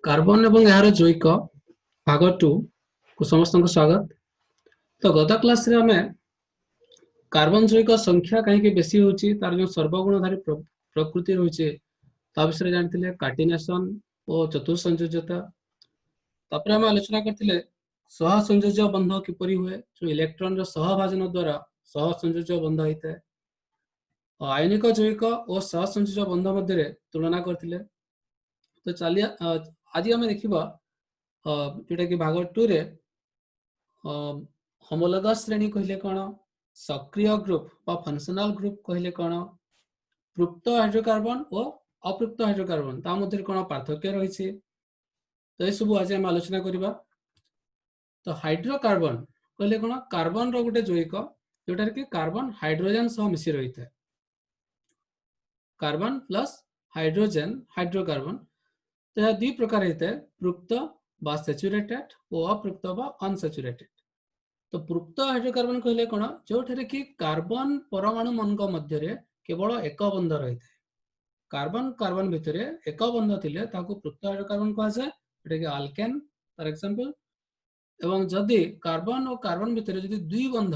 Carbon एवं यार जैविक भाग 2 को समस्त को स्वागत। तो गत क्लास रे हमें कार्बन जैविक संख्या कहीं बेसी होची तार जो सर्वगुणधारी प्रकृति रही ता विषय जानते कार्टिनेशन और चतुर्थ संयोजकता। तापर हम आलोचना करते सह संयोजक बंध किपरि हुए जो इलेक्ट्रॉन रो सहभाजन द्वारा सह संयोजक बंध होता है। आयनिक जैविक और सह संयोजक बंध मध्य तुलना करते। तो चलिए आज आम देखा जोटा कि भाग 2 रे होमोलोगस श्रेणी कहले कौन, सक्रिय ग्रुप बा फंक्शनल ग्रुप कहले कौन, पृप्त हाइड्रोकार्बन और अपृप्त हाइड्रोकार्बन ता मध्य कौन पार्थक्य रही। तो ये सब आज आम आलोचना करबा। तो हाइड्रोकार्बन कहले कौन, कार्बन रो गोटे जैविक जोटा कि कार्बन हाइड्रोजन सह मिसी रही है। Carbon plus hydrogen hydrocarbon. तो यह दुई प्रकार होता है, पृप्त बा सैचुरेटेड और अपृप्त बा अनसैचुरेटेड। तो पृप्त हाइड्रोकार्बन कहले कौन, जो कि कार्बन परमाणु मन मध्य केवल एक बंध रही है। कार्बन कार्बन भितर एक बंध थिले ताको पृप्त हाइड्रोकार्बन कहा जाए, जोटा कि आल्केन फॉर एग्जांपल। एवं जदि कार्बन और कार्बन भितर जदि दुई बंध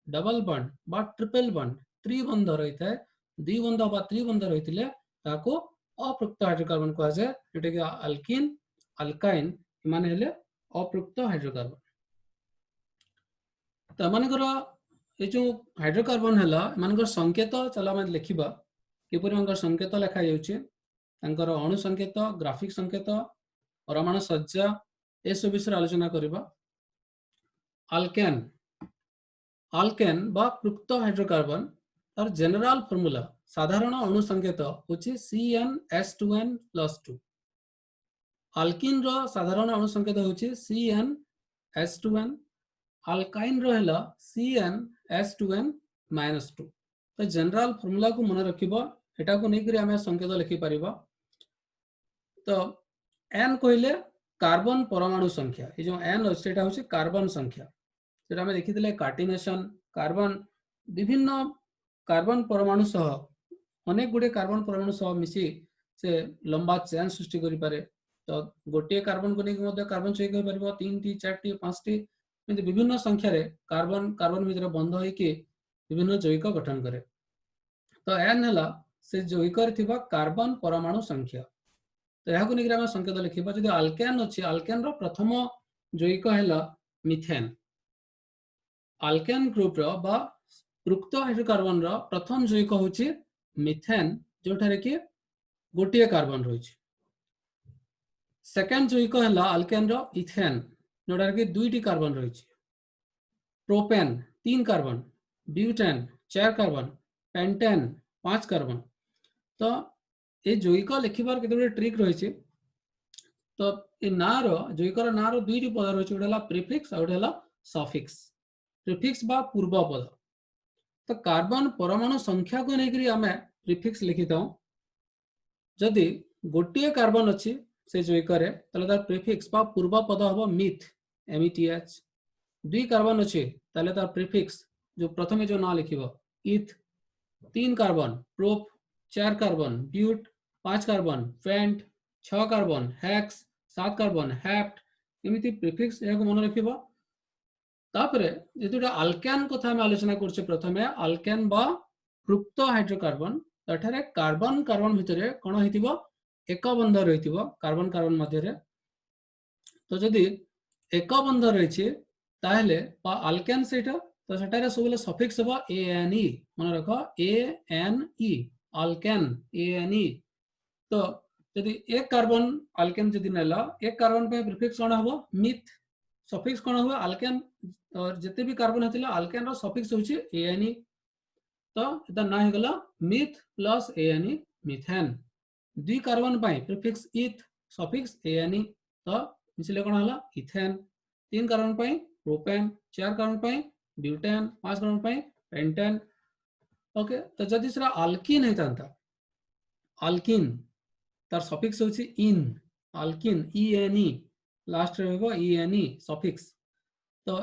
डबल बॉन्ड बा ट्रिपल बॉन्ड त्रिबंध रही है, दुई बंध बा त्रिबंध रही ताको अपृप्त हाइड्रोकार्बन कहा जाए, जोटा कि अल्किन अल्काइन माने हेले अपृप्त हाइड्रोकार्बन। तो मानकर ये जो हाइड्रोकार्बन है मानकर संकेत चलो आम लिखा किपर संकेत लिखा जाकर अणु संकेत, ग्राफिक संकेत, परमाणु सज्जा ये सब विषय आलोचना करबा। अल्केन अल्केन बा पृप्त हाइड्रोकार्बन तार जनरल फॉर्मूला साधारण अणु संकेत होची CnH2n+2। अल्किन रो साधारण अणु संकेत होची CnH2n। अल्काइन रो हैला CnH2n-2। तो जनरल फॉर्मूला को मन रखिबो, एटा को नै करी हमें संकेत लिखि परिबा। तो n कहले कार्बन परमाणु संख्या, ये जो n सेटा होची कार्बन संख्या। सेटा हमें देखिथिले कार्टिनेशन कार्बन विभिन्न कार्बन परमाणु सह अनेक गुडे कार्बन परमाणु सह मिसी से लंबा चेन सृष्टि करि पारे। तो गोटे कार्बन को नेकी मध्य कार्बन चेक करि परबो 3 टी 4 टी 5 टी विभिन्न संख्या रे कार्बन कार्बन भीतर बंध होई कि विभिन्न जैविक गठन करे। तो n हला से जैविक रे थिबा कार्बन परमाणु संख्या। तो यहां को नेकी हम संकेत लिखिबा। जदि अल्केन अछि, अल्केन रो प्रथम जैविक हैला मिथेन। अल्केन ग्रुप रो बा पृप्त हाइड्रोकार्बन रो प्रथम जैविक होची मिथेन, जोठारे कि गोटे कार्बन रही। सेकेंड जैविक हैला अल्केन रो इथेन, जोठारे कि दुईटी कार्बन रही। Propane 3 carbon, butane 4 carbon, pentane 5 carbon. तो ये जैविक लिखिबार केते ट्रिक रही। तो ये ना रो जैविक रो ना रो दुईटी पद रही, गोटे हैला प्रीफिक्स और गोटे हैला सफिक्स। प्रीफिक्स बा पूर्व पद। तो कार्बन परमाणु संख्या को लेकर आम प्रीफिक्स लिखि था। जदि गोटे कार्बन अच्छी से जैविक तार प्रीफिक्स बा पूर्व पद हम मिथ METH। दुई कार्बन अच्छे तार प्रीफिक्स जो प्रथम जो ना लिख eth. 3 carbon prop, 4 carbon but, 5 carbon pent, 6 carbon hex, 7 carbon hept. एमती प्रीफिक्स या मन रखिबा। तापरे जेतुटा अल्केन कथा हम आलोचना करछे, प्रथमे अल्केन बा पृप्त हाइड्रोकार्बन तठारे कार्बन कार्बन भितरे कोन हेतिबो एक बंध रहितिबो कार्बन कार्बन मध्य रे। तो जदि एक बंध रहिछि ताहले बा अल्केन सेटा, तो सेटारे सबले सफिक्स हो ANE। मन रखो ANE अल्केन ANE। तो जदि एक कार्बन अल्केन जदि नेला, एक कार्बन पे प्रीफिक्स कोन हो मिथ, सफिक्स कोन हो अल्केन। और जिते भी कार्बन होतिला अल्केन रो सफिक्स होछि ANE। तो एता ना हे गला मिथ प्लस ANE मिथेन। दुई कार्बन पाए प्रीफिक्स इथ, सफिक्स ANE। तो मिसले कोन हला इथेन। 3 कार्बन पाए प्रोपेन, 4 कार्बन पाए ब्यूटेन, 5 कार्बन पाए पेंटेन। ओके। तो जदि सरा अल्किन हेतांता, अल्किन तार सफिक्स होछि इन, अल्किन ENE लास्ट रे होबो ENE सफिक्स। तो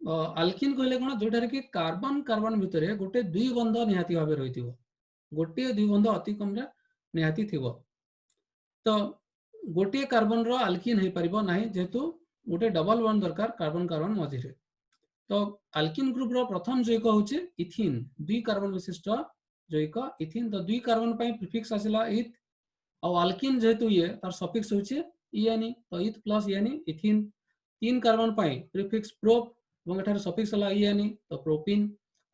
अल्किन कहले कोन, जोटारे कि कार्बन कार्बन भितरे गोटे दुई बंध निहाती भाबे रहिथिबो, गोटे दुई बंध अति कम रे निहाती थिबो। तो गोटे कार्बन रो अल्किन हे परिबो नाही जेतु गोटे डबल बॉन्ड दरकार कार्बन कार्बन मझिरे। तो अल्किन ग्रुप रो प्रथम जैविक होचे इथिन, दुई कार्बन विशिष्ट जैविक इथिन। तो दुई कार्बन पई प्रीफिक्स आसिला इथ, और अल्किन जेतु ये तार सफिक्स होचे इएनी, तो इथ प्लस इएनी इथिन। तीन कार्बन पई प्रीफिक्स प्रोप এবং এটার সফিক্স হলা ইএনি, তো প্রোপিন।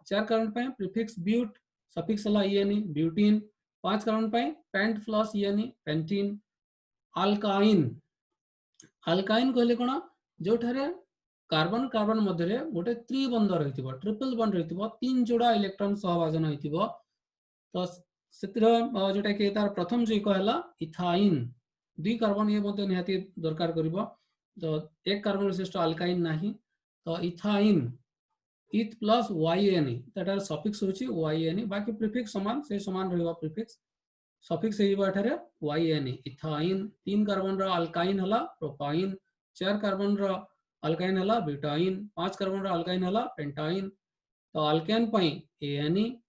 চার কার্বন পাই প্রিফিক্স বিউট, সফিক্স হলা ইএনি বিউটিন। পাঁচ কার্বন পাই পেন্ট প্লস ইএনি পেন্টিন। আলকাইন, আলকাইন কহিলে কোন जोठारे कार्बन कार्बन मध्य गोटे त्रिबंध रही ट्रिपल बंड रही तीन जोड़ा इलेक्ट्रॉन सहभाजन होइथिबो। तो जोटा कि तार प्रथम जैविक है इथाइन, दुई कार्बन ये मध्य निहाती दरकार करिबो। तो एक कार्बन विशिष्ट अल्काइन नाही, तो इथाइन इथ प्लस वाईएन, तार सफिक्स होची वाईएन, बाकी प्रीफिक्स समान से समान रहइबो प्रीफिक्स, सफिक्स हेइबो एठारे वाईएन इथाइन। तीन कार्बन रो अल्काइन हला प्रोपाइन, चार कार्बन रो अल्काइन हला ब्यूटाइन, पांच कार्बन रो अल्काइन हला पेंटाइन। तो अल्केन पई एएनई,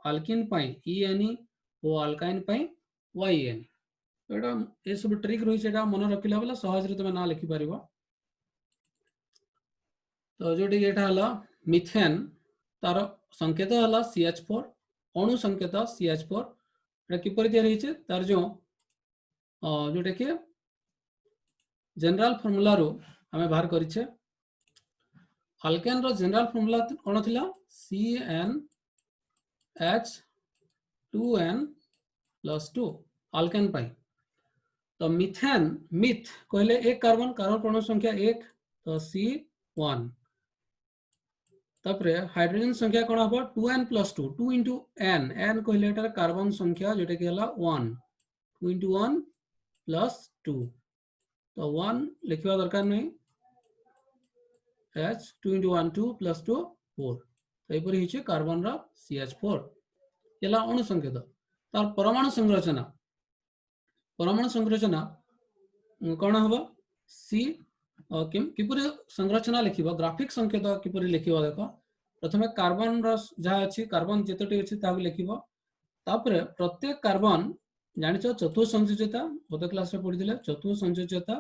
अल्किन पई इएनई ओ अल्काइन पई वाईएन। तो एटा ए सब ट्रिक रही छे, एटा मन रखिला बेला सहज रे तमे ना लिखि परिबो। तो जोटी एटा हला मिथेन, तार संकेत हला CH4, अणु संकेत CH4। एटा किपरि तयार हिचे तार जो जोटा कि जनरल फॉर्मूला रो हमें बाहर करिछे। अल्केन रो जनरल फॉर्मूला कोन थिला CnH2n+2 अल्केन पाई। तो मिथेन, मिथ कहले एक कार्बन, कार्बन परमाणु संख्या एक, तो C1। तापरे हाइड्रोजन संख्या कोन हबो 2n+2, 2 into n, n कहले एटा कार्बन संख्या जोटा कि हला 1, 2 into 1 plus 2, तो 1 लिखिबा दरकार नहीं, H 2 into 1 2 plus 2 4। तो एपरि हिचे कार्बन रा CH4 एला अणु संकेत। तार परमाणु संरचना, परमाणु संरचना कोन हबो C किपरि संरचना लिखिबो, ग्राफिक संकेत किपरि लिखिबो देखो। प्रथमे कार्बन रा जहा अछि, कार्बन जेतोटी अछि ताकु लिखिबो। तापरे प्रत्येक कार्बन जानिछो चतुर्थ संयोजकता, गत क्लास रे पढिथिले चतुर्थ संयोजकता।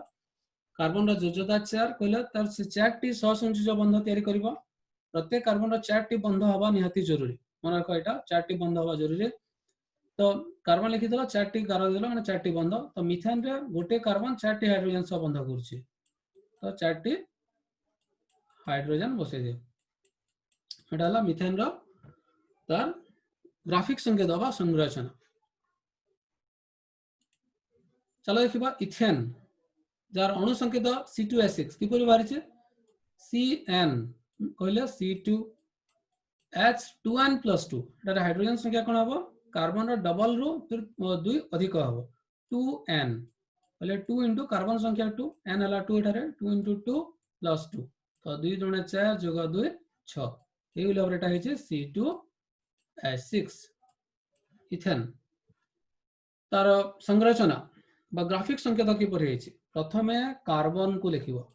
कार्बन रा योज्यता 4 कहले तार से 4 टी सहसंयोजक बंध तयारी करिबो। प्रत्येक कार्बन रा 4 टी बंध हवा निहाती जरूरी, मन रखो एटा 4 टी बंध हवा जरूरी। तो कार्बन लिखि देला 4 टी गार देला माने 4 टी बंध। तो मिथेन रे गोटे कार्बन 4 टी हाइड्रोजन सह बंध करछि, तो 4 टी हाइड्रोजन बसे दे। एटा हला मिथेन रो तार ग्राफिक संकेत बा संरचना। चलो देखिबा इथेन, जार अणु संकेत C2H6 किपरि बारिছে Cn कहले C2H2n+2, एटा हाइड्रोजन संख्या कोन हबो कार्बन रो डबल रो फिर 2 अधिक हबो 2n, कहले 2 into कार्बन संख्या 2, n हला 2 एटारे 2 into 2 plus 2, तो 2 दुणे 4 जोग 2 6, एई लेवल एटा हिचे C2H6 इथेन। तार संरचना बा ग्राफिक संकेत किपरि हिचे, प्रथमे कार्बन को लिखिबो।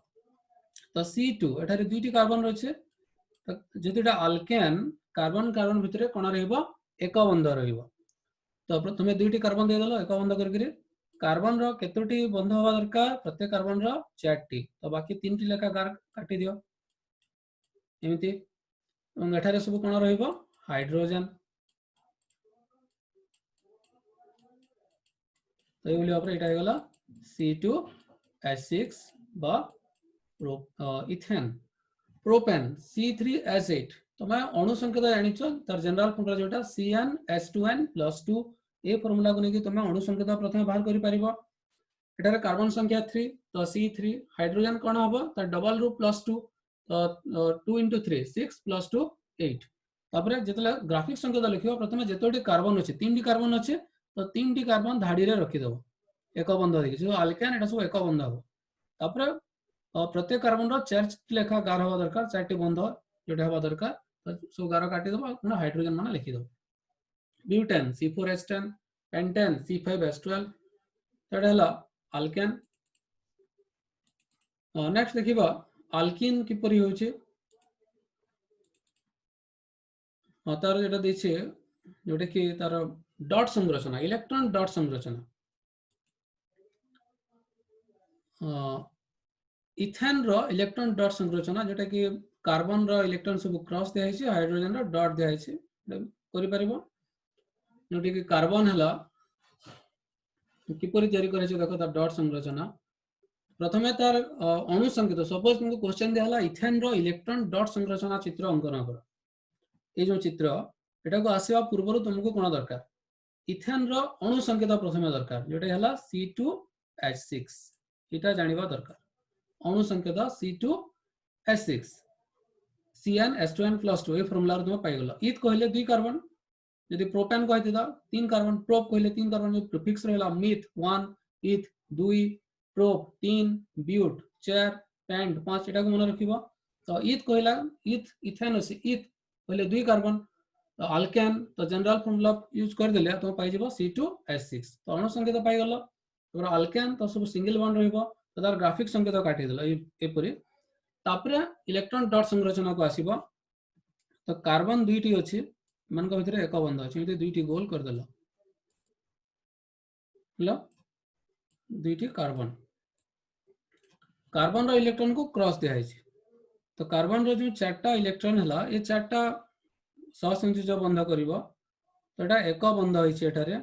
तो C2 एटारे दुईटी कार्बन रहिছে, जेतुटा अल्केन कार्बन कार्बन भितरे कोन रहइबो एक बंध रहइबो। तो प्रथमे दुईटी कार्बन दे देलो एक बंध करके, कार्बन रो केतोटी बंध हवा दरकार, प्रत्येक कार्बन रो 4 टी, तो बाकी 3 टी लेखा गार काटी दियो एमिति। और एठारे सब कोन रहइबो हाइड्रोजन। तो ये बोली आपरे एटा हे गला C2H6 बा इथेन। प्रोपेन C3H8, तो मैं अणु संकेत जानिछो तार जनरल फॉर्मूला जोटा CnH2n+2, ए फॉर्मूला को नेकी तमे अणु संकेत प्रथमे बाहर करि परिबो। एटारे कार्बन संख्या 3, तो C3, हाइड्रोजन कोन हबो तार डबल रू +2, तो 2 into 3 6 plus 2 8। तापरे जेतले ग्राफिक संकेत लिखिबो प्रथमे जेतोटी कार्बन अछि, 3 टी कार्बन अछि, तो 3 टी कार्बन धाडी रे रखि देबो एक बंध देखि, जो अल्केन एटा सब एक बंध हबो। तापरे प्रत्येक कार्बन रो 4 लेखा गार हवा दरकार, 4 टी बंध जोटा हवा दरकार, तो सब गार काटी देबो, पुना हाइड्रोजन माने लिखि देबो। ब्यूटेन C4H10, पेंटेन C5H12, एटा हला अल्केन। नेक्स्ट देखिबा अल्किन किपरि होइछे। तार जेटा देछे जोटा कि तार डॉट संरचना, इलेक्ट्रॉन डॉट संरचना। इथेन रो इलेक्ट्रॉन डॉट संरचना जोटा कि कार्बन रो इलेक्ट्रॉन सब क्रॉस दिया है, हाइड्रोजन रो डॉट दिया है, करि परिबो जोटी कि कार्बन हला किपरि तयारी करे छै देखो त डॉट संरचना प्रथमे तार अणु संकेत सपोज तुमको क्वेश्चन दिया हला इथेन रो इलेक्ट्रॉन डॉट संरचना चित्र अंकन कर ए जो चित्र एटा को आसीबा पूर्व तुमको कोन दरकार इथेन रो अणु संकेत प्रथमे दरकार जोटा हला C2H6 एटा जानिबा दरकार अणु संकेत C2H6 CnH2n+2 ए फॉर्मूला रो तुम पाइगलो इथ कहले 2 कार्बन यदि प्रोपेन कहते था 3 कार्बन प्रोप कहले 3 कार्बन जो प्रीफिक्स रहला मिथ 1 इथ 2 प्रोप 3 ब्यूट 4 पेंट 5 एटा को मन रखिबो तो इथ कहला इथ इथेन अछि इथ कहले 2 कार्बन तो अल्केन तो जनरल फॉर्मूला यूज कर देले तो पाइ जेबो C2H6 तो अणु संकेत पाइ गेलो तोरा अल्केन तो सब सिंगल बॉन्ड रहइबो तो तार ग्राफिक संकेत काटि देलो ए परि तापरे इलेक्ट्रॉन डॉट संरचना को आसीबो तो कार्बन दुईटी अछि मन को भितर एक बंध अछि एते दुईटी गोल कर देलो लो दुईटी कार्बन कार्बन रो इलेक्ट्रॉन को क्रॉस दिया है तो कार्बन रो जो चारटा इलेक्ट्रॉन हला ए चारटा सहसंयोजक बंध करिवो तो एटा एक बंध होई छै एटारे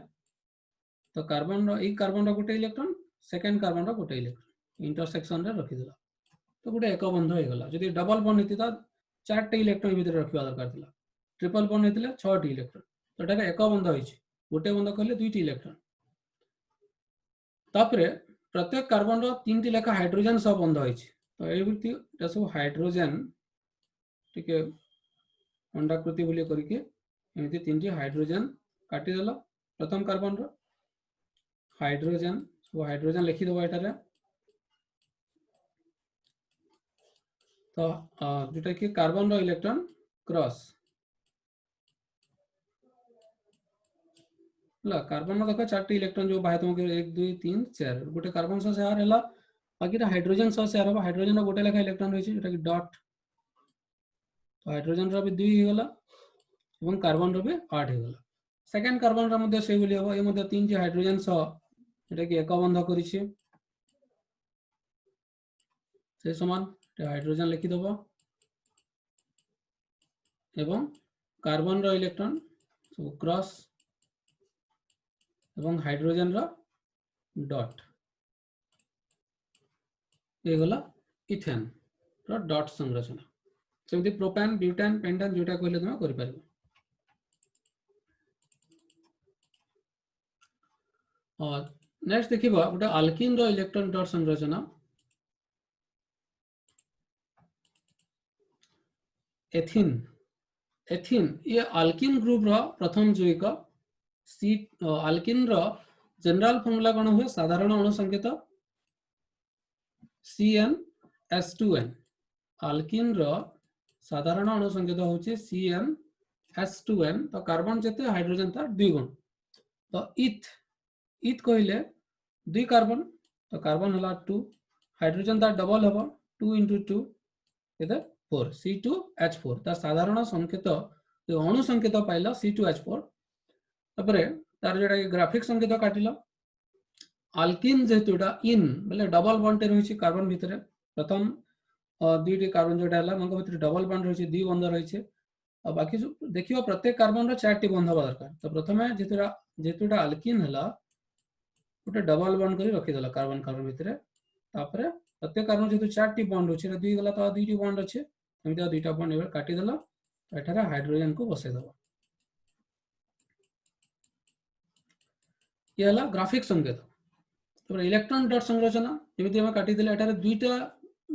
तो कार्बन रो एक कार्बन रो गोटे इलेक्ट्रॉन सेकंड कार्बन रो गोटे इलेक्ट्रॉन इंटरसेक्शन रे रखि देला तो गोटे एक बंध होई गला जदि डबल बॉन्ड हेति त चारटे इलेक्ट्रॉन भीतर रखिबा दरकार थिला ट्रिपल बॉन्ड हेतिले 6 टी इलेक्ट्रॉन तो एटारे एक बंध होई छै गोटे बंध कहले दुईटी इलेक्ट्रॉन तापरे प्रत्येक कार्बन रो 3 टी लेखा हाइड्रोजन सब बंध होई छै तो एई बुती एटा सब हाइड्रोजन ठीक है अंडाकृति बोली करके एमती 3 टी हाइड्रोजन काटी देला प्रथम कार्बन रो हाइड्रोजन वो हाइड्रोजन लिखि दबो एटारे तो जोटा कि कार्बन रो इलेक्ट्रॉन क्रॉस ला कार्बन देखो 4 इलेक्ट्रॉन जो बाहे तुमके 1 2 3 4 गोटे कार्बन से शेयर हला बाकी हाइड्रोजन से शेयर हो हाइड्रोजन रो गोटे लेखा इलेक्ट्रॉन रही जोटा कि डॉट तो हाइड्रोजन रो भी 2 हो गला एवं कार्बन रो भी 8 हो गला सेकंड कार्बन रो मध्ये से बोली हो ए मध्ये 3 टी हाइड्रोजन से जोटा कि एक बंध करि छी से समान हाइड्रोजन लिखि दबो एवं कार्बन रो इलेक्ट्रॉन सब क्रॉस एवं हाइड्रोजन रो डॉट ये गला इथेन रो डॉट संरचना सेमती प्रोपेन ब्यूटेन पेंटेन जोटा कहले तुम करि परबो और नेक्स्ट देखिबा गोटे अल्किन रो इलेक्ट्रॉन डॉट संरचना एथिन एथिन ये अल्किन ग्रुप रो प्रथम जोइक सी अल्किन रो जनरल फार्मूला कोन हुए साधारण अणु संकेत CnH2n अल्किन रो साधारण अणु संकेत होचे CnH2n तो कार्बन जते हाइड्रोजन तार 2 गुण तो इथ कहले 2 कार्बन तो कार्बन हला 2 हाइड्रोजन तार डबल हबो 2 * 2 केते 4 C2H4 तार साधारण संकेत जो अणु संकेत पाइला C2H4 तपरे तार जेटा ग्राफिक संकेत काटिलो अल्किन जेतुडा इन बोले डबल बॉन्ड रही छी कार्बन भितरे प्रथम दुईटी कार्बन जोटा हला मन भितर डबल बॉन्ड रही छी 2 बंध रही छी और बाकी देखियो प्रत्येक कार्बन रो 4 टी बंध हवा दरकार तो प्रथमे जेतुडा अल्किन हला गोटे डबल बॉन्ड करी रखि देला कार्बन कार्बन भितरे तापरे प्रत्येक कार्बन जेतु 4 टी बॉन्ड होछि 2 गला तो 2 टी बॉन्ड अछि एमिता 2टा बॉन्ड एबे काटि देला एठारा हाइड्रोजन को बसे दबो ये हला ग्राफिक संकेत तो इलेक्ट्रॉन डॉट संरचना जेमिति हम काटि देले एठारे 2टा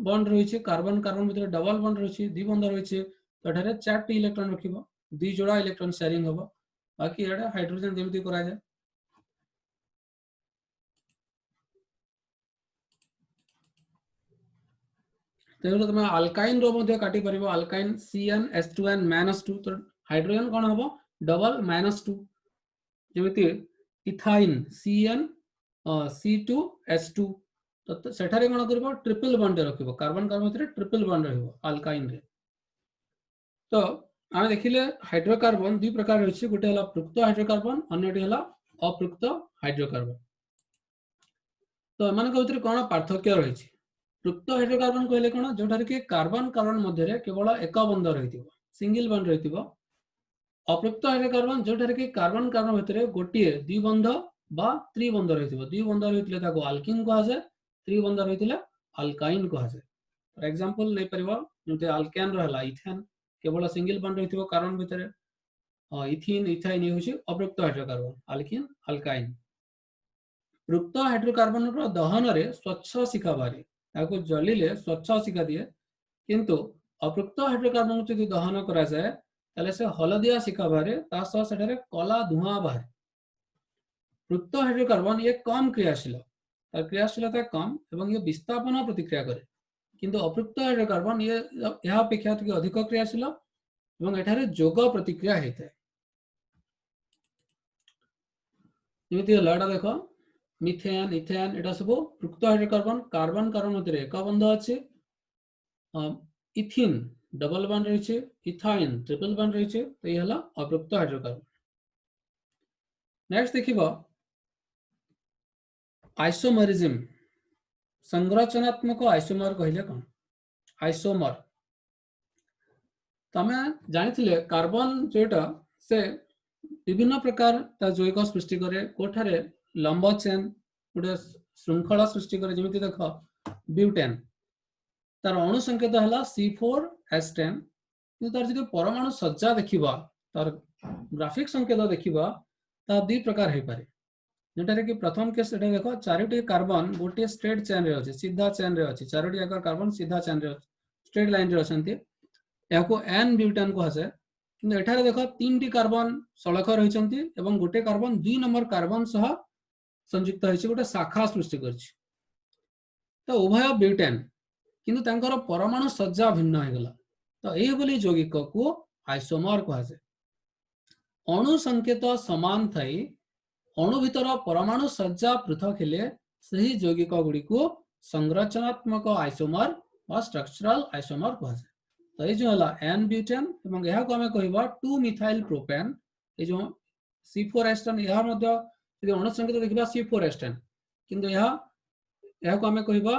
बॉन्ड रही छै कार्बन कार्बन भितर डबल बॉन्ड रही छै 2 बंध रही छै तो एठारे 4 टी इलेक्ट्रॉन रखिबो 2 जोड़ा इलेक्ट्रॉन शेयरिंग होबो बाकी एटा हाइड्रोजन जेमिति करा जाय तेनो तुम अल्काइन रो मध्ये काटि परिबो अल्काइन CnH2n-2 तो हाइड्रोजन कोन हबो डबल -2 जेमिति इथाइन Cn C2H2 तो सेठारे कोन करबो ट्रिपल बॉन्ड रखिबो कार्बन कार्बन भितर ट्रिपल बॉन्ड रहइबो अल्काइन रे तो आमे देखिले हाइड्रोकार्बन दुई प्रकार रहै छै गोटे हला पृक्त हाइड्रोकार्बन अन्यटी हला अपृक्त हाइड्रोकार्बन तो एमानक भितर कोन पार्थक्य रहिछि तृप्त हाइड्रोकार्बन कहले कोन जोठार कि कार्बन कार्बन मध्य केवल एक बंध रहिथिबो सिंगल बंध रहिथिबो अतृप्त हाइड्रोकार्बन जोठार कि कार्बन कार्बन भितर गोटे द्विबंध बा त्रिबंध रहिथिबो द्विबंध रहिथिले ताको अल्किन कहासे त्रिबंध रहिथिले अल्काइन कहासे फॉर एग्जांपल नै परबो जते अल्केन रहला इथेन केवल सिंगल बंध रहिथिबो कार्बन भितर इथिन इथाइन होछि अतृप्त हाइड्रोकार्बन अल्किन अल्काइन तृप्त हाइड्रोकार्बन रो दहन रे स्वच्छ शिखा बारे ताको जलिले स्वच्छ शिखा दिए किंतु अतृप्त हाइड्रोकार्बन को यदि दहन करा जाए ताले से हलदिया शिखा बारे ता सह सेठारे कला धुआं बारे तृप्त हाइड्रोकार्बन ये कम क्रियाशील तार क्रियाशीलता कम एवं ये विस्थापन प्रतिक्रिया करे किंतु अतृप्त हाइड्रोकार्बन ये यह अपेक्षा टिके अधिक क्रियाशील एवं एठारे जोग प्रतिक्रिया हेते जेमिति लडा देखो मिथेन इथेन एटा सब तृप्त हाइड्रोकार्बन कार्बन कार्बन मध्य एक बंध अछि इथिन डबल बॉन्ड रही इथाइन ट्रिपल बॉन्ड रही तो ये हला अतृप्त हाइड्रोकार्बन नेक्स्ट देखिबो आइसोमरिज्म संरचनात्मक आइसोमर कहले कोन आइसोमर तमे जानिथिले कार्बन जोटा से विभिन्न प्रकार ता जैविक सृष्टि करे कोठारे लंब चेन गुटे श्रृंखला सृष्टि करे जेमिति देखो ब्यूटेन तार अणु संकेत हला C4H10 कि तार जदि परमाणु सज्जा देखिबा तार ग्राफिक संकेत देखिबा ता दुई प्रकार हे पारे जेटारे कि प्रथम केस एटा देखो चारोटी कार्बन गोटे स्ट्रेट चेन रे अछि सीधा चेन रे अछि चारोटी आकर कार्बन सीधा चेन रे स्ट्रेट लाइन रे अछंती याको एन ब्यूटेन को हसे किंतु एठारे देखो तीनटी कार्बन सळख रहिचंती एवं गोटे कार्बन 2 नंबर कार्बन सह संयुक्त होइछि गोटे शाखा सृष्टि करछि तो उभय ब्यूटेन किंतु तांकर परमाणु सज्जा भिन्न हो गला तो एही बोली यौगिक को आइसोमर कहासे अणु संकेत समान थाई अणु भीतर परमाणु सज्जा पृथक हेले सही यौगिक गुडी को संरचनात्मक आइसोमर वा स्ट्रक्चरल आइसोमर कहासे तो ये जो हला एन ब्यूटेन एवं यहा को हमें कहबा 2 मिथाइल प्रोपेन ये जो C4H10 यहा मध्य यदि अणु संकेत देखिबा C4H10 किंतु यहा को हमें कहबा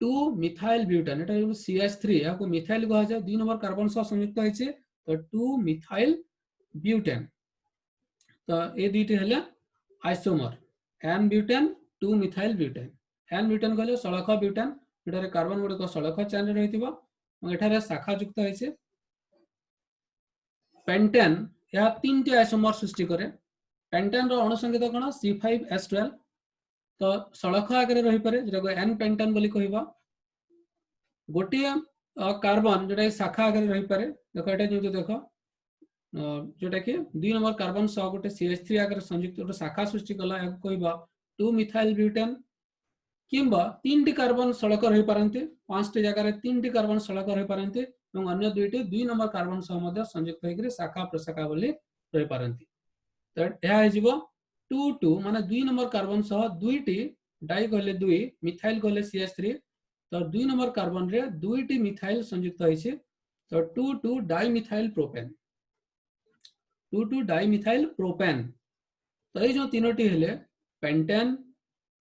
2 मिथाइल ब्यूटेन एटा CH3 यहा को मिथाइल कहा जाय 2 नंबर कार्बन सह संयुक्त होइছে तो 2 मिथाइल ब्यूटेन तो ए दुईटी हेले isomer n butane 2 methyl butane n butane कहले सळख ब्यूटेन एटारे कार्बन गुडी को सळख चेन रे रहितिबो एठारे शाखा युक्त होइছে पेंटेन या तीनटी आइसोमर सृष्टि करे पेंटेन रो अणु संकेत कोन C5H12 तो सळख आगे रही पारे जेटा को एन पेंटेन बोली कहबा गोटे कार्बन जेटा शाखा आगे रही पारे देखो एटा जो देखो जेटा कि 2 नंबर कार्बन सह गोटे CH3 आगे संयुक्त गोटे शाखा सृष्टि कला या कहबा 2 मिथाइल ब्यूटेन किंबा 3टी कार्बन सळख रही पारंती 5टी जगह रे 3टी कार्बन सळख रही पारंती एवं अन्य दुईटी 2 नंबर कार्बन सह मध्य संयुक्त होइकरी शाखा प्रशाखा बोली रही पारंती तो एहा हे जिवो 2 2 माने 2 नंबर कार्बन सह दुईटी डाई कहले 2 मिथाइल कहले CH3 तो 2 नंबर कार्बन रे दुईटी मिथाइल संयुक्त होइছে तो 2 2 di methyl propane 2 2 di methyl propane तो ये जो तीनोटी हेले pentane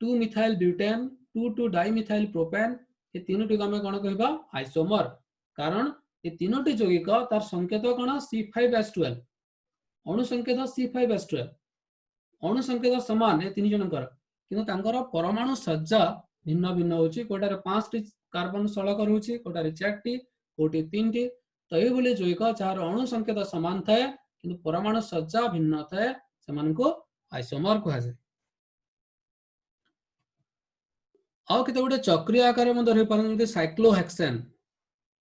2 methyl butane 2 2 di methyl propane ये तीनोटी को हम कोन कहबा आइसोमर कारण ये तीनोटी यौगिक तार संकेत कोन C5H12 अणु संकेत C5H12 अणु संकेत समान ये तीन जनकर किंतु तांकर परमाणु सज्जा भिन्न भिन्न होची कोटारे 5टी कार्बन सळख रहउची कोटारे 4टी कोटी 3टी तो ए बोले यौगिक जार अणु संकेत समान थाए किंतु परमाणु सज्जा भिन्न थाए समान को आइसोमर कहा जाय आउ केते गोटे चक्रीय आकार में रही पारन साइक्लोहेक्सेन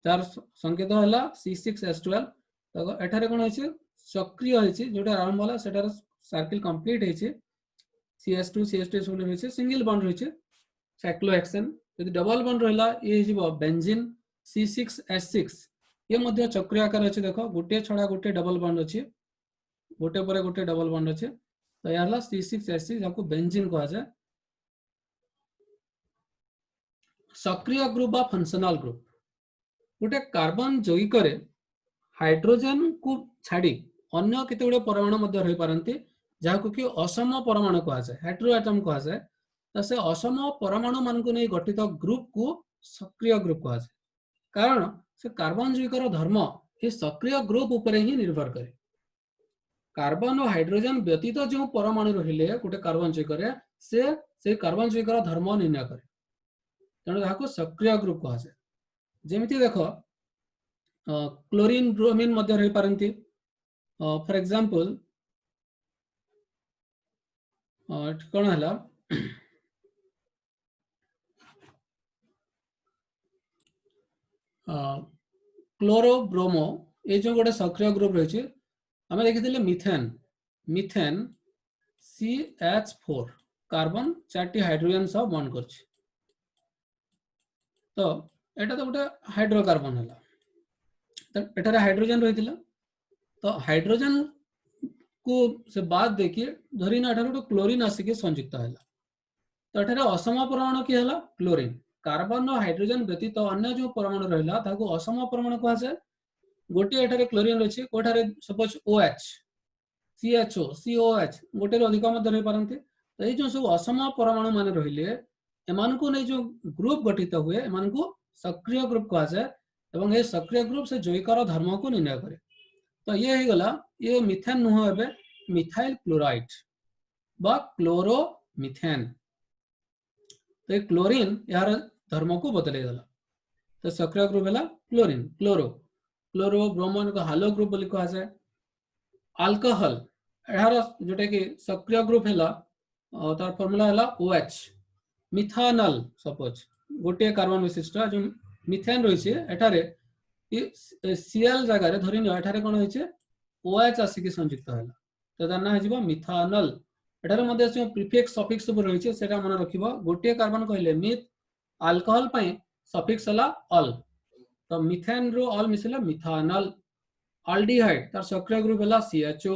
जार संकेत हला C6H12 तो एठारे कोन होइছে चक्रीय होइছে जोटा आरंभ होला सेटार सर्किल कंप्लीट होइছে CH2 CH2 सब होइছে सिंगल बॉन्ड होइছে साइक्लोहेक्सेन यदि डबल बॉन्ड रहला ए जिवो बेंजीन C6H6 ये मध्य चक्रीय आकार अछि देखो गोटे छडा गोटे डबल बॉन्ड अछि गोटे परे गोटे डबल बॉन्ड अछि तो यारला C6H6 जाको बेंजीन कहा जाय सक्रिय ग्रुप बा फंक्शनल ग्रुप गोटे कार्बन यौगिक रे हाइड्रोजन को छाड़ी अन्य केते गुडे परमाणु मध्य रही पारंती जाको कि असम परमाणु कहा जाय हेटेरो एटम कहा जाय तो से असम परमाणु मान को नहीं गठित ग्रुप को सक्रिय ग्रुप कहा जाए कारण से कार्बन जैविकर धर्म ये सक्रिय ग्रुप उपर ही निर्भर करे कार्बन और हाइड्रोजन व्यतीत जो परमाणु रहिले गोटे कार्बन जैविकर से कार्बन जैविकर धर्म निर्णय करे तेणु यहाँ सक्रिय ग्रुप कहा जाए जेमिति देख क्लोरीन ब्रोमीन मध्य रही पारंती फॉर एग्जांपल कौन है क्लोरो ब्रोमो ये जो गोटे सक्रिय ग्रुप रही आम देखी मिथेन मिथेन CH4 कार्बन 4टी हाइड्रोजन सब बॉन्ड कर तो एटा तो गोटे हाइड्रोकार्बन है तो एटारे हाइड्रोजन रही तो हाइड्रोजन को से बाद देखिए धरीना एठार गोटे क्लोरीन आसिक संयुक्त है तो एठारे असम परमाणु किए है क्लोरीन कार्बन और हाइड्रोजन व्यतीत अन्य जो परमाणु रहा असम परमाणु कहा जाए गोटे एठारे क्लोरीन रही Kothare suppose OH CHO COH गोटे अधिक रही पारती तो ये जो सब असम परमाणु मान रहिले एमान को नहीं जो ग्रुप गठित हुए एमान को सक्रिय ग्रुप कहा जाए एवं ये सक्रिय ग्रुप से जैविकर धर्म को निर्णय करे तो ये हो गला ये मिथेन नुह एबे मिथाइल क्लोराइड बा क्लोरो मिथेन तो क्लोरीन यार धर्म को बदले गला तो सक्रिय ग्रुप है क्लोरीन क्लोरो क्लोरो ब्रोमोन को हालो ग्रुप बोली कहा जाए अल्कोहल यार जोटा कि सक्रिय ग्रुप है तार फॉर्मूला है OH मिथानल सपोज गोटे कार्बन विशिष्ट जो मिथेन रही है Cl जगह धरी एठारे कौन होइछे OH आसिक संयुक्त है तो तार ना हो मिथानल एठारे मध्य जो प्रीफिक्स सफिक्स सब रही है मन रखिबो गोटे कार्बन कहले मिथ अल्कोहल पई सफिक्स हला अल तो मिथेन रो अल मिसले मिथानल अल्डिहाइड तार सक्रिय ग्रुप है CHO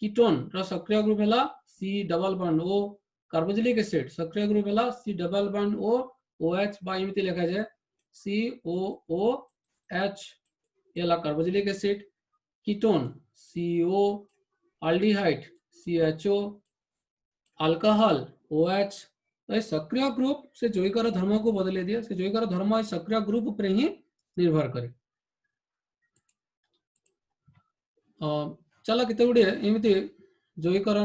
कीटोन रो सक्रिय ग्रुप है C double bond O carboxylic acid सक्रिय ग्रुप है C double bond O OH बा एमिति लिखा जाए COOH ये carboxylic acid ketone CO aldehyde CHO alcohol OH तो सक्रिय ग्रुप से जैविकर धर्म को बदले दिया से जैविकर धर्म सक्रिय ग्रुप ऊपर ही निर्भर करे चलो केते गुडे एमिति जैविकर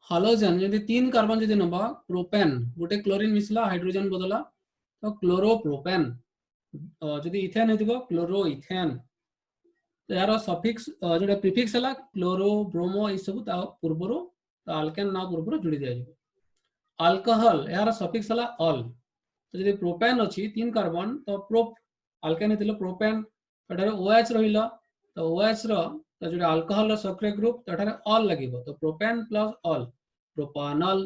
हालोजन यदि 3 कार्बन यदि नबा प्रोपेन गोटे क्लोरीन मिसला हाइड्रोजन बदला तो क्लोरोप्रोपेन यदि इथेन हेतिबो क्लोरो इथेन तो यार सफिक्स जोटा प्रीफिक्स है क्लोरो ब्रोमो ये सब पूर्वर अल्केन ना पूर्व जोड़ी दिया अल्कोहल यार सफिक्स है अल तो यदि प्रोपेन अच्छी 3 कार्बन तो प्रोप अल्केन हेतिलो प्रोपेन एठारे OH रहिला तो OH रो तो जो अल्कोहल रो सक्रिय ग्रुप तो एठारे अल लागिबो तो प्रोपेन प्लस अल प्रोपानल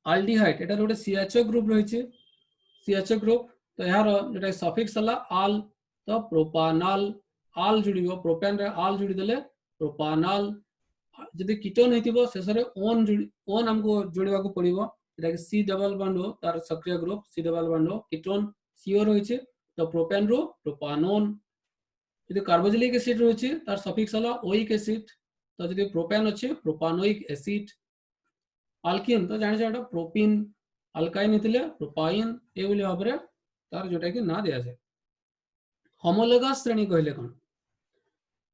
अल्डिहाइड एटारे गोटे CHO ग्रुप रही CHO ग्रुप तो यार जो सफिक्स है अल तो प्रोपानल आल जुड़िबो प्रोपेन रे आल जुड़ी देले प्रोपानल जदि कीटोन हेतिबो शेषरे ओन हमको जोड़िबा को पड़िबो एटा कि C डबल बॉन्ड हो तार सक्रिय ग्रुप C डबल बॉन्ड हो कीटोन CO रहिছে तो प्रोपेन रो प्रोपानोन यदि कार्बोक्सिलिक एसिड रहिছে तार सफिक्स हला ओइक एसिड तो यदि प्रोपेन अछि प्रोपानोइक एसिड अल्किन तो जानि जाटा प्रोपिन अल्काइन हेतिले प्रोपाइन ए बोली भाबरे तार जोटा कि ना दिया जाय होमोलोगस श्रेणी कहले कोन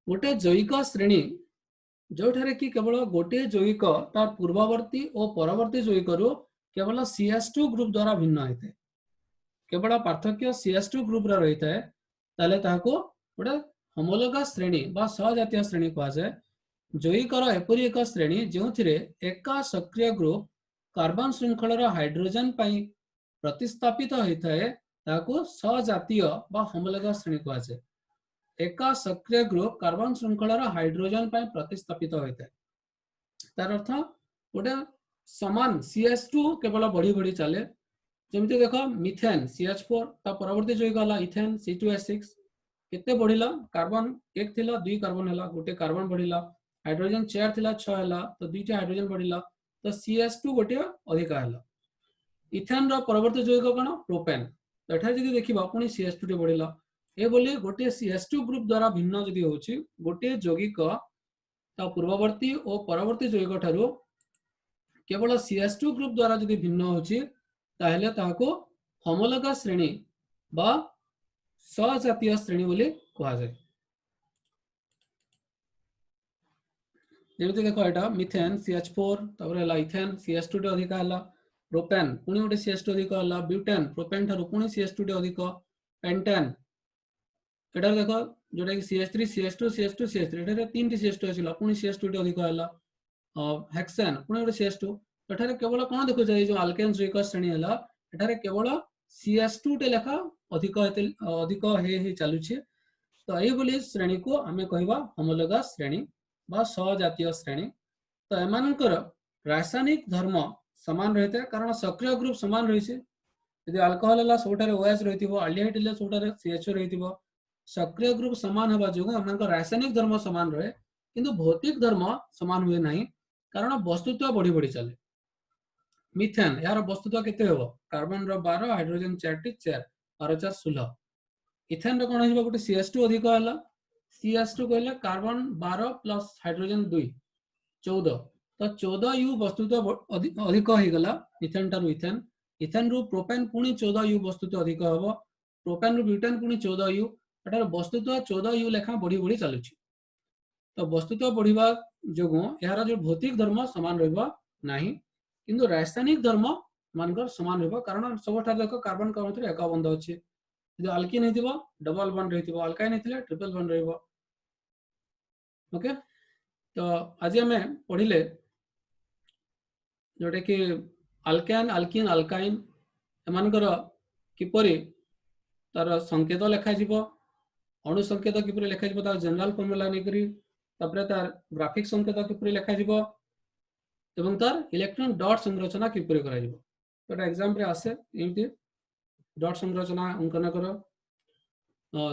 गोटे जैविक श्रेणी जो ठारे कि केवल गोटे जैविक तार पूर्ववर्ती और परवर्ती जैविक रु केवल CH2 ग्रुप द्वारा भिन्न होता है केवल पार्थक्य CH2 ग्रुप रही है ताले ताको गोटे होमोलोगस श्रेणी बा सहजातीय श्रेणी कहा जाए जैविकर एपरी एक श्रेणी जो एका सक्रिय ग्रुप कार्बन श्रृंखलार हाइड्रोजन पाई प्रतिस्थापित होता है ताको सहजातीय बा होमोलोगस श्रेणी कहा जाए एका सक्रिय ग्रुप कार्बन श्रृंखलार हाइड्रोजन पाई प्रतिस्थापित होता है तार अर्थ गोटे समान CH2 केवल बढ़ी बढ़ी चले जमती देख मिथेन CH4 ता परवर्ती जो गला इथेन C2H6 केते बढ़िला कार्बन एक थिला 2 कार्बन हैला गोटे कार्बन बढ़िला हाइड्रोजन 4 थिला 6 हैला तो 2टा हाइड्रोजन बढ़िला तो CH2 गोटे अधिक हैला इथेन रो परवर्ती जो कोन प्रोपेन तो एठा जदी देखिबा पुनी CH2 टे बढ़िला ए बोली गोटे CH2 ग्रुप द्वारा भिन्न जदि होची गोटे यौगिक ता पूर्ववर्ती और परवर्ती यौगिक ठारू केवल CH2 ग्रुप द्वारा जदि भिन्न होची ताहले ताको होमोलोगस श्रेणी बा सजातीय श्रेणी बोली कहा जाय। जेमति देखो एटा मिथेन CH4 तबरे हला इथेन CH2 टे अधिक हला, प्रोपेन पुनी गोटे CH2 अधिक हला, ब्यूटेन प्रोपेन ठारू पुनी CH2 टे अधिक, पेंटेन एटा देखो जोटा कि CH3 CH2 CH2 CH3 एटा तीन टी CH2 आसिला पुनी CH2 टे अधिक हला, हेक्सेन पुनी गोटे CH2 एठारे केवल कोन देखो जाय जो अल्केन जुइक श्रेणी हला एठारे केवल CH2 टे लेखा अधिक हे चालुछि। तो एई बोली श्रेणी को हमें कहबा होमोलोगस श्रेणी बा सजातीय श्रेणी। तो एमानकर रासायनिक धर्म समान रहते कारण सक्रिय ग्रुप समान रही छे। यदि अल्कोहल हला सोटारे OH रहितिबो, अल्डिहाइड हला सोटारे CHO रहितिबो, सक्रिय ग्रुप समान हबा जोगो एमानकर रासायनिक धर्म समान रहे किंतु भौतिक धर्म समान हुए नहीं कारण वस्तुत्व बढ़ी बढ़ी चले। मिथेन यार वस्तुत्व केते हेबो कार्बन रो 12 हाइड्रोजन 4 टी 4 12 4 16। इथेन रो कोन हिबो गोटे CH2 अधिक हला, CH2 कहले कार्बन 12 प्लस हाइड्रोजन 2 14 तो 14U वस्तुत्व अधिक हो गला इथेन टारु इथेन। इथेन रु प्रोपेन पुनी 14U वस्तुत्व अधिक हबो, प्रोपेन रु ब्यूटेन पुनी 14U एटार वस्तुत्व 14U लेखा बढ़ी बढ़ी चालुछि। तो वस्तुत्व बढ़िबा जोगो यार जो भौतिक धर्म समान रहबा नाही किंतु रासायनिक धर्म मानकर समान रहबा कारण सबठार देखो कार्बन कार्बन रे एक बंध अछि। यदि अल्किन हेतिबो डबल बॉन्ड रहितिबो, अल्काइन हेतिले ट्रिपल बॉन्ड रहबो। ओके तो आज हमें पढ़िले जोटे कि अल्केन अल्किन अल्काइन एमानकर किपरि तार संकेत लेखा जीवो, अणु संकेत किपरि लेखा जीवो तार जनरल फॉर्मूला नै करी तापरे तार ग्राफिक संकेत किपरि लेखा जीवो एवं तार इलेक्ट्रॉन डॉट संरचना किपरि करा जीवो। तो एग्जाम रे आसे एमती डॉट संरचना अंकन करो।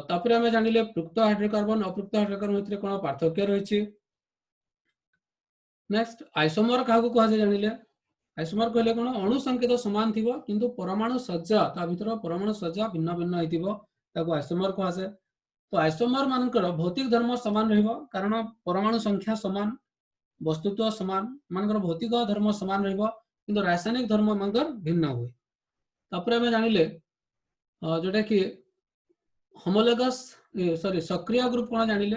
तापरे हमें जानिले पृक्त हाइड्रोकार्बन अपृक्त हाइड्रोकार्बन भितर कोन पार्थक्य रहिछि। नेक्स्ट आइसोमर काहू कहा जाय जानिले, आइसोमर कहले कोन अणु संकेत समान थिबो किंतु परमाणु सज्जा ता भितर परमाणु सज्जा भिन्न भिन्न हेतिबो ताको आइसोमर कहा जाय। तो आइसोमर मानकर भौतिक धर्म समान रहबो कारण परमाणु संख्या समान, वस्तुत्व समान, मानकर भौतिक धर्म समान रहबो किंतु रासायनिक धर्म मानकर भिन्न होय। तापर हमें जानिले जोटा कि होमोलोगस सॉरी सक्रिय ग्रुप कोन जानिले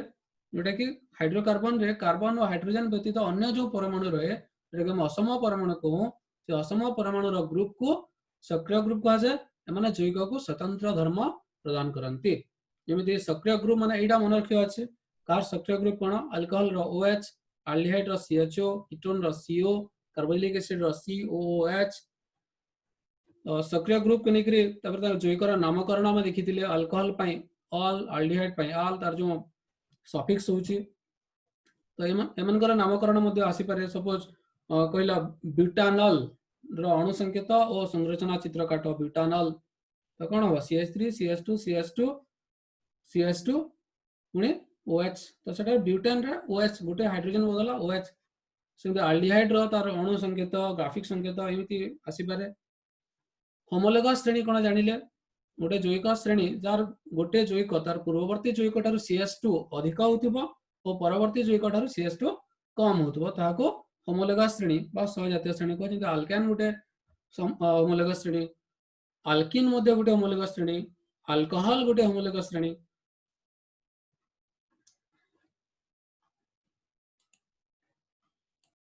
जोटा कि हाइड्रोकार्बन रे कार्बन और हाइड्रोजन व्यतीत अन्य जो परमाणु रहे रे हम असम परमाणु को से असम परमाणु रो ग्रुप को सक्रिय ग्रुप कहा जाय। एमाने जैविक को स्वतंत्र धर्म प्रदान करंती। जेमिति सक्रिय ग्रुप माने एडा मन रखियो अछि कार सक्रिय ग्रुप कोन अल्कोहल रो OH, अल्डिहाइड रो CHO, कीटोन रो CO, कार्बोक्सिलिक एसिड रो COOH। सक्रिय ग्रुप के नेकरी तबर तार जैविक रो नामकरण हम देखिथिले अल्कोहल पई ऑल, अल्डिहाइड पई आल तार जो सफिक्स होची। तो एमनकर नामकरण मध्ये आसी पारे सपोज कहला ब्यूटानॉल रो अणु संकेत और संरचना चित्र काटो ब्यूटानॉल तो कोन हो CH3 CH2 CH2 CH2 पुनी OH तो सेटा ब्यूटेन रे OH गोटे हाइड्रोजन बदला OH सेंते अल्डिहाइड रो तार अणु संकेत ग्राफिक संकेत एमिति आसी पारे। होमोलोगस श्रेणी कोन जानिले गोटे जैविक श्रेणी जार गोटे जैविक तार पूर्ववर्ती जैविक ठारू CH2 अधिक होतिबो और परवर्ती जैविक ठारू CH2 कम होतिबो ताको होमोलोगस श्रेणी बा सहजातीय श्रेणी को। जेंति अल्केन गोटे होमोलोगस श्रेणी, अल्किन मध्ये गोटे होमोलोगस श्रेणी, अल्कोहल गोटे होमोलोगस श्रेणी